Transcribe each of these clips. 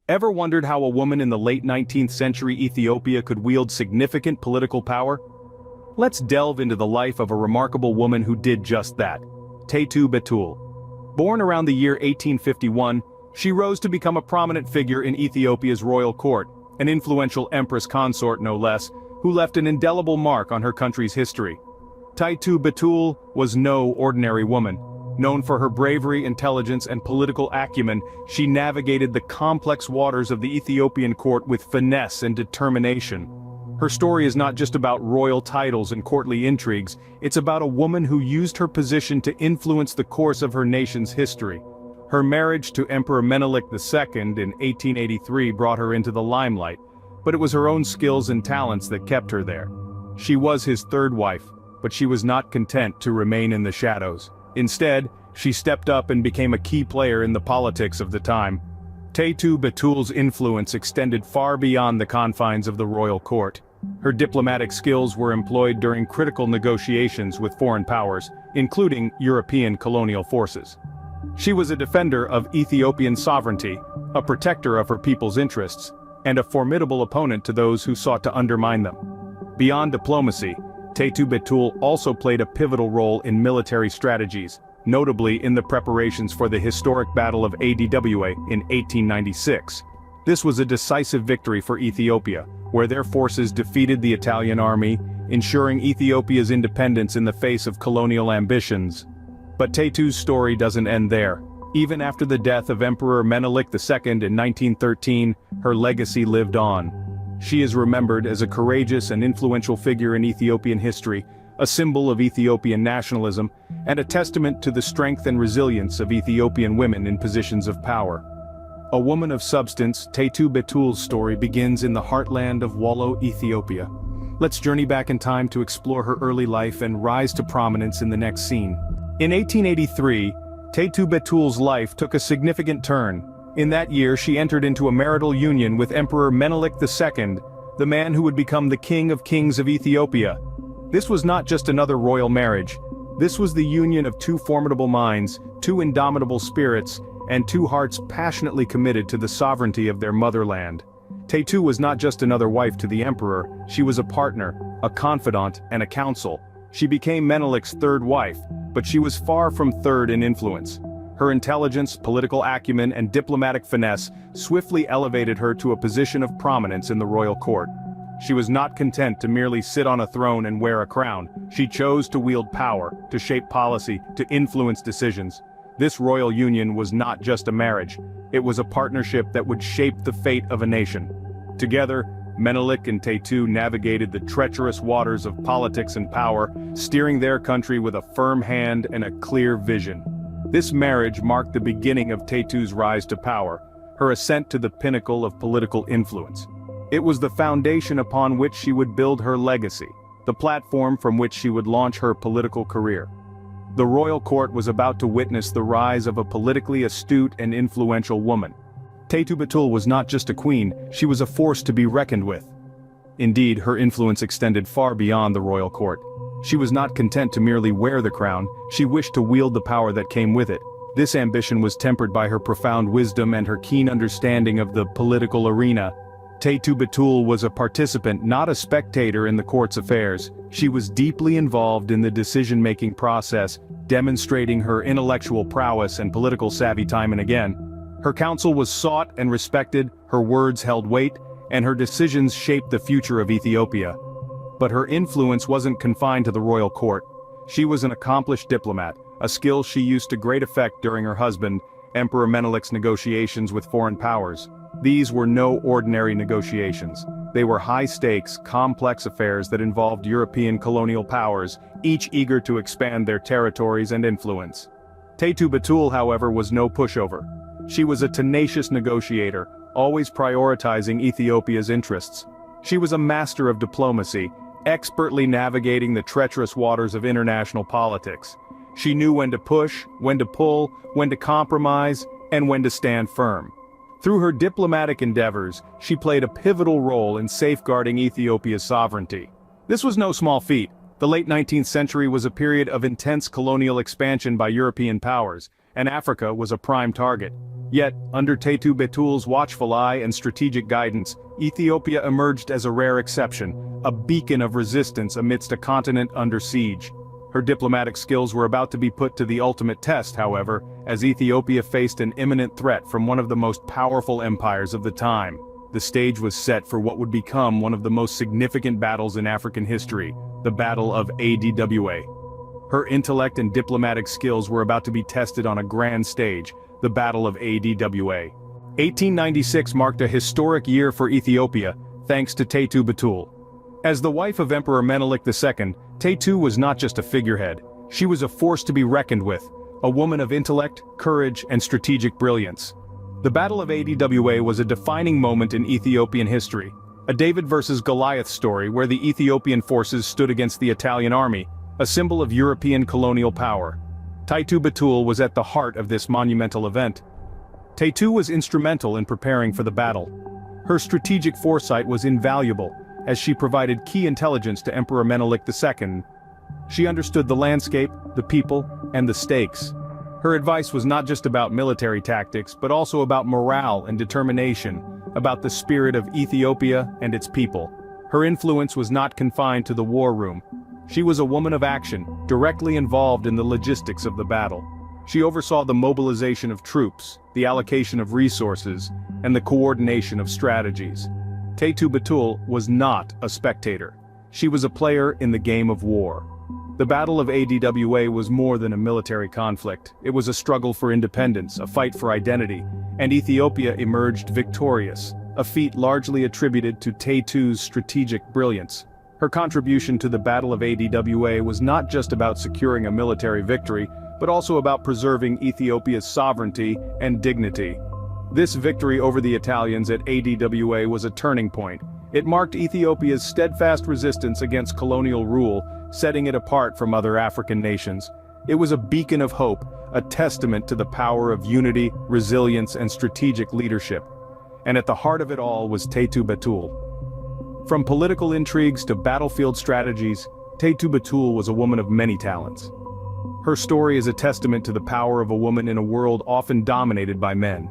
Ever wondered how a woman in the late 19th century Ethiopia could wield significant political power? Let's delve into the life of a remarkable woman who did just that, Taytu Betul. Born around the year 1851, she rose to become a prominent figure in Ethiopia's royal court, an influential empress consort no less, who left an indelible mark on her country's history. Taytu Betul was no ordinary woman. Known for her bravery, intelligence, and political acumen, she navigated the complex waters of the Ethiopian court with finesse and determination. Her story is not just about royal titles and courtly intrigues, it's about a woman who used her position to influence the course of her nation's history. Her marriage to Emperor Menelik II in 1883 brought her into the limelight, but it was her own skills and talents that kept her there. She was his third wife, but she was not content to remain in the shadows. Instead, she stepped up and became a key player in the politics of the time. Taytu Betul's influence extended far beyond the confines of the royal court. Her diplomatic skills were employed during critical negotiations with foreign powers, including European colonial forces. She was a defender of Ethiopian sovereignty, a protector of her people's interests, and a formidable opponent to those who sought to undermine them. Beyond diplomacy, Taytu Betul also played a pivotal role in military strategies, notably in the preparations for the historic Battle of Adwa in 1896. This was a decisive victory for Ethiopia, where their forces defeated the Italian army, ensuring Ethiopia's independence in the face of colonial ambitions. But Taytu's story doesn't end there. Even after the death of Emperor Menelik II in 1913, her legacy lived on. She is remembered as a courageous and influential figure in Ethiopian history, a symbol of Ethiopian nationalism, and a testament to the strength and resilience of Ethiopian women in positions of power. A woman of substance, Taytu Betul's story begins in the heartland of Wollo, Ethiopia. Let's journey back in time to explore her early life and rise to prominence in the next scene. In 1883, Taytu Betul's life took a significant turn. In that year she entered into a marital union with Emperor Menelik II, the man who would become the King of Kings of Ethiopia. This was not just another royal marriage. This was the union of two formidable minds, two indomitable spirits, and two hearts passionately committed to the sovereignty of their motherland. Taytu was not just another wife to the emperor, she was a partner, a confidant, and a counsel. She became Menelik's third wife, but she was far from third in influence. Her intelligence, political acumen, and diplomatic finesse swiftly elevated her to a position of prominence in the royal court. She was not content to merely sit on a throne and wear a crown. She chose to wield power, to shape policy, to influence decisions. This royal union was not just a marriage. It was a partnership that would shape the fate of a nation. Together, Menelik and Taytu navigated the treacherous waters of politics and power, steering their country with a firm hand and a clear vision. This marriage marked the beginning of Taytu's rise to power, her ascent to the pinnacle of political influence. It was the foundation upon which she would build her legacy, the platform from which she would launch her political career. The royal court was about to witness the rise of a politically astute and influential woman. Taytu Betul was not just a queen, she was a force to be reckoned with. Indeed, her influence extended far beyond the royal court. She was not content to merely wear the crown, she wished to wield the power that came with it. This ambition was tempered by her profound wisdom and her keen understanding of the political arena. Taytu Betul was a participant, not a spectator in the court's affairs. She was deeply involved in the decision-making process, demonstrating her intellectual prowess and political savvy time and again. Her counsel was sought and respected, her words held weight, and her decisions shaped the future of Ethiopia. But her influence wasn't confined to the royal court. She was an accomplished diplomat, a skill she used to great effect during her husband, Emperor Menelik's negotiations with foreign powers. These were no ordinary negotiations. They were high-stakes, complex affairs that involved European colonial powers, each eager to expand their territories and influence. Taytu Betul, however, was no pushover. She was a tenacious negotiator, always prioritizing Ethiopia's interests. She was a master of diplomacy, expertly navigating the treacherous waters of international politics. She knew when to push, when to pull, when to compromise, and when to stand firm. Through her diplomatic endeavors, she played a pivotal role in safeguarding Ethiopia's sovereignty. This was no small feat. The late 19th century was a period of intense colonial expansion by European powers, and Africa was a prime target. Yet, under Taytu Betul's watchful eye and strategic guidance, Ethiopia emerged as a rare exception, a beacon of resistance amidst a continent under siege. Her diplomatic skills were about to be put to the ultimate test, however, as Ethiopia faced an imminent threat from one of the most powerful empires of the time. The stage was set for what would become one of the most significant battles in African history, the Battle of Adwa. Her intellect and diplomatic skills were about to be tested on a grand stage, the Battle of Adwa. 1896 marked a historic year for Ethiopia, thanks to Taytu Betul. As the wife of Emperor Menelik II, Taytu was not just a figurehead, she was a force to be reckoned with, a woman of intellect, courage, and strategic brilliance. The Battle of Adwa was a defining moment in Ethiopian history, a David versus Goliath story where the Ethiopian forces stood against the Italian army, a symbol of European colonial power. Taytu Betul was at the heart of this monumental event. Taytu was instrumental in preparing for the battle. Her strategic foresight was invaluable, as she provided key intelligence to Emperor Menelik II. She understood the landscape, the people, and the stakes. Her advice was not just about military tactics, but also about morale and determination, about the spirit of Ethiopia and its people. Her influence was not confined to the war room. She was a woman of action, directly involved in the logistics of the battle. She oversaw the mobilization of troops, the allocation of resources, and the coordination of strategies. Taytu Betul was not a spectator. She was a player in the game of war. The Battle of Adwa was more than a military conflict. It was a struggle for independence, a fight for identity, and Ethiopia emerged victorious, a feat largely attributed to Taytu's strategic brilliance. Her contribution to the Battle of Adwa was not just about securing a military victory, but also about preserving Ethiopia's sovereignty and dignity. This victory over the Italians at Adwa was a turning point. It marked Ethiopia's steadfast resistance against colonial rule, setting it apart from other African nations. It was a beacon of hope, a testament to the power of unity, resilience, and strategic leadership. And at the heart of it all was Taytu Betul. From political intrigues to battlefield strategies, Taytu Betul was a woman of many talents. Her story is a testament to the power of a woman in a world often dominated by men.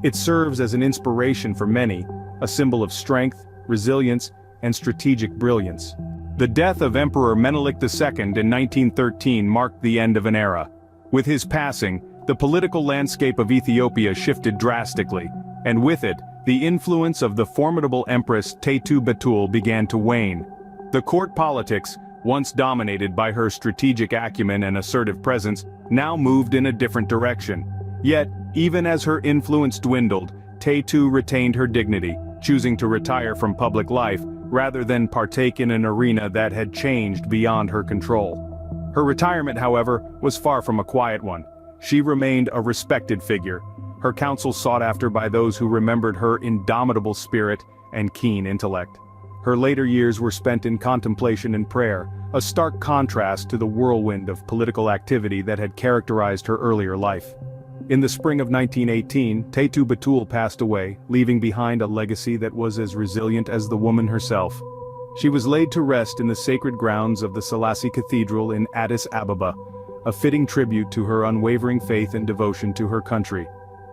It serves as an inspiration for many, a symbol of strength, resilience, and strategic brilliance. The death of Emperor Menelik II in 1913 marked the end of an era. With his passing, the political landscape of Ethiopia shifted drastically, and with it, the influence of the formidable Empress Taytu Betul began to wane. The court politics, once dominated by her strategic acumen and assertive presence, now moved in a different direction. Yet, even as her influence dwindled, Taytu retained her dignity, choosing to retire from public life, rather than partake in an arena that had changed beyond her control. Her retirement, however, was far from a quiet one. She remained a respected figure, her counsel sought after by those who remembered her indomitable spirit and keen intellect. Her later years were spent in contemplation and prayer, a stark contrast to the whirlwind of political activity that had characterized her earlier life. In the spring of 1918, Taytu Betul passed away, leaving behind a legacy that was as resilient as the woman herself. She was laid to rest in the sacred grounds of the Selassie Cathedral in Addis Ababa, a fitting tribute to her unwavering faith and devotion to her country.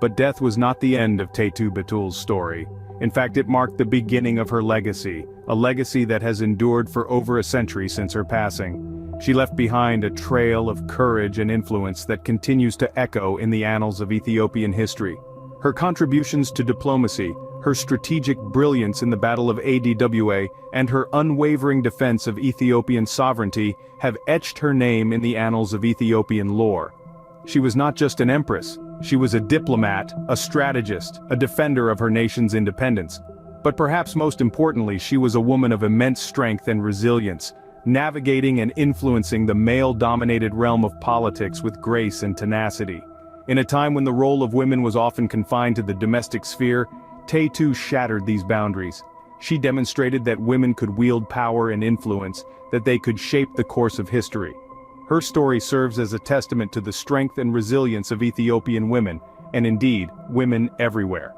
But death was not the end of Taytu Betul's story. In fact, it marked the beginning of her legacy, a legacy that has endured for over a century since her passing. She left behind a trail of courage and influence that continues to echo in the annals of Ethiopian history. Her contributions to diplomacy, her strategic brilliance in the Battle of Adwa, and her unwavering defense of Ethiopian sovereignty have etched her name in the annals of Ethiopian lore. She was not just an empress, she was a diplomat, a strategist, a defender of her nation's independence. But perhaps most importantly, she was a woman of immense strength and resilience, navigating and influencing the male-dominated realm of politics with grace and tenacity. In a time when the role of women was often confined to the domestic sphere, Taytu shattered these boundaries. She demonstrated that women could wield power and influence, that they could shape the course of history. Her story serves as a testament to the strength and resilience of Ethiopian women, and indeed, women everywhere.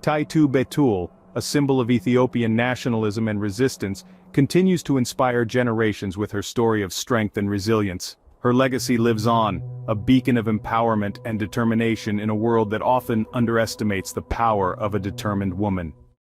Taytu Betul, a symbol of Ethiopian nationalism and resistance, continues to inspire generations with her story of strength and resilience. Her legacy lives on, a beacon of empowerment and determination in a world that often underestimates the power of a determined woman.